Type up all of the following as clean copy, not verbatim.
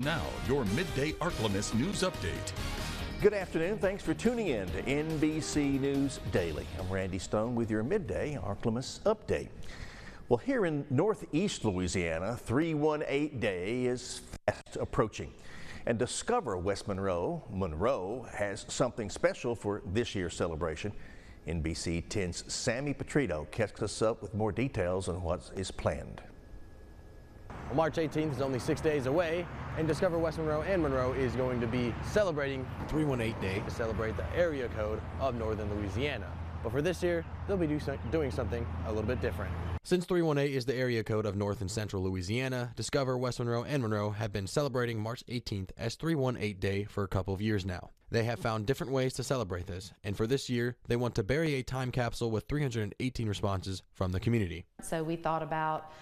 Now, your Midday Ark-La-Miss news update. Good afternoon. Thanks for tuning in to NBC News Daily. I'm Randy Stone with your Midday Ark-La-Miss update. Well, here in northeast Louisiana, 318 Day is fast approaching. And Discover West Monroe has something special for this year's celebration. NBC 10's Sammy Petrino catches us up with more details on what is planned. Well, March 18th is only 6 days away, and Discover West Monroe and Monroe is going to be celebrating 318 Day to celebrate the area code of northern Louisiana. But for this year, they'll be doing something a little bit different. Since 318 is the area code of north and central Louisiana, Discover West Monroe and Monroe have been celebrating March 18th as 318 Day for a couple of years now. They have found different ways to celebrate this, and for this year, they want to bury a time capsule with 318 responses from the community. So we thought about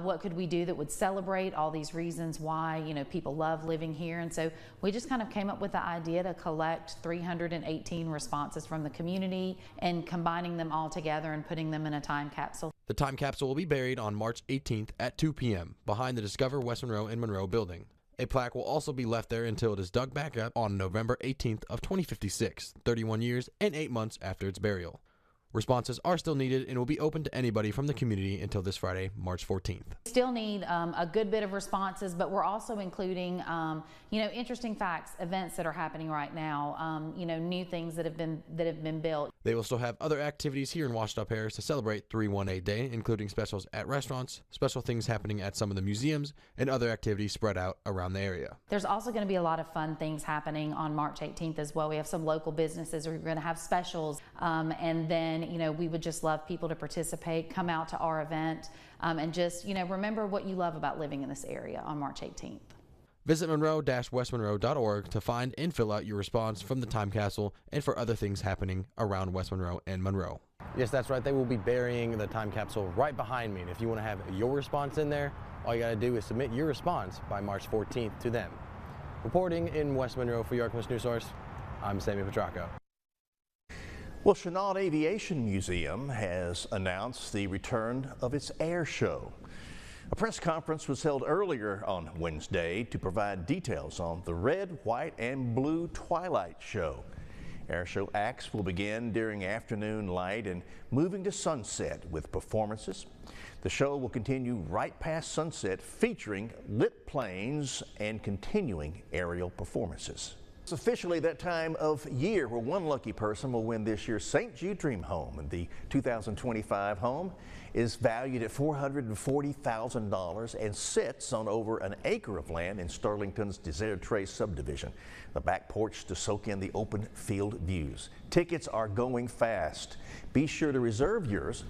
what could we do that would celebrate all these reasons why, people love living here. And so we just kind of came up with the idea to collect 318 responses from the community and combining them all together and putting them in a time capsule. The time capsule will be buried on March 18th at 2 p.m. behind the Discover West Monroe and Monroe building. A plaque will also be left there until it is dug back up on November 18th of 2056, 31 years and 8 months after its burial. Responses are still needed and will be open to anybody from the community until this Friday, March 14th. Still need a good bit of responses, but we're also including, interesting facts, events that are happening right now, new things that have been built. They will still have other activities here in Washtenaw Parish to celebrate 318 Day, including specials at restaurants, special things happening at some of the museums, and other activities spread out around the area. There's also going to be a lot of fun things happening on March 18th as well. We have some local businesses. We're going to have specials, and then we would just love people to participate, come out to our event, and just, remember what you love about living in this area on March 18th. Visit monroe-westmonroe.org to find and fill out your response from the time capsule and for other things happening around West Monroe and Monroe. Yes, that's right. They will be burying the time capsule right behind me. And if you want to have your response in there, all you got to do is submit your response by March 14th to them. Reporting in West Monroe for your Ark-La-Miss News Source, I'm Sammy Petrino. Well, Chennault Aviation Museum has announced the return of its air show. A press conference was held earlier on Wednesday to provide details on the red, white, and blue Twilight show. Air show acts will begin during afternoon light and moving to sunset with performances. The show will continue right past sunset, featuring lit planes and continuing aerial performances. It's officially that time of year where one lucky person will win this year's St. Jude Dream Home. And the 2025 home is valued at $440,000 and sits on over an acre of land in Sterlington's Desert Trace subdivision. The back porch to soak in the open field views. Tickets are going fast. Be sure to reserve yours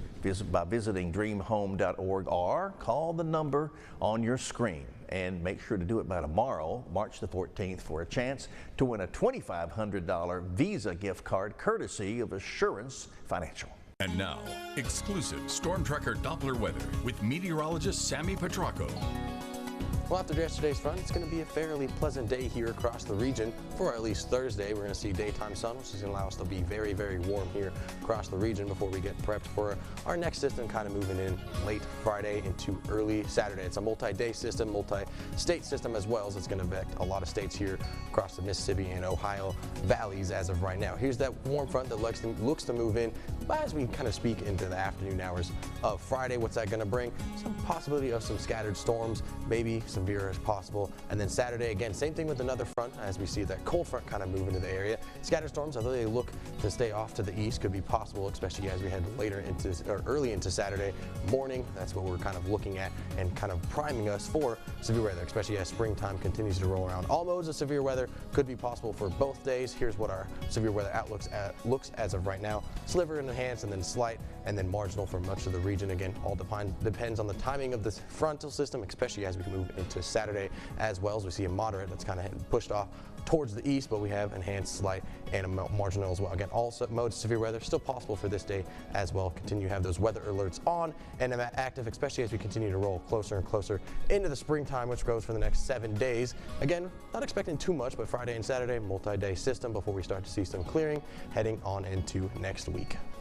by visiting dreamhome.org or call the number on your screen. And make sure to do it by tomorrow, March the 14th, for a chance to win a $2,500 Visa gift card courtesy of Assurance Financial. And now, exclusive Storm Tracker Doppler weather with meteorologist Sammy Petrino. Well, after yesterday's front, it's going to be a fairly pleasant day here across the region for at least Thursday. We're going to see daytime sun, which is going to allow us to be very, very warm here across the region before we get prepped for our next system kind of moving in late Friday into early Saturday. It's a multi-day system, multi-state system as well, so it's going to affect a lot of states here across the Mississippi and Ohio valleys as of right now. Here's that warm front that looks to move in as we kind of speak into the afternoon hours of Friday. What's that going to bring? Some possibility of some scattered storms, maybe severe as possible. And then Saturday, again, same thing with another front as we see that cold front kind of move into the area. Scattered storms, although they look to stay off to the east, could be possible, especially as we head later into or early into Saturday morning. That's what we're kind of looking at and kind of priming us for severe weather, especially as springtime continues to roll around. All modes of severe weather could be possible for both days. Here's what our severe weather outlook looks as of right now. Sliver in enhanced and then slight and then marginal for much of the region. Again, all depends on the timing of this frontal system, especially as we move into Saturday as well. As we see a moderate that's kind of pushed off towards the east, but we have enhanced, slight, and a marginal as well. Again, all modes of severe weather still possible for this day as well. Continue to have those weather alerts on and active, especially as we continue to roll closer and closer into the springtime, which goes for the next 7 days. Again, not expecting too much, but Friday and Saturday, multi-day system before we start to see some clearing heading on into next week.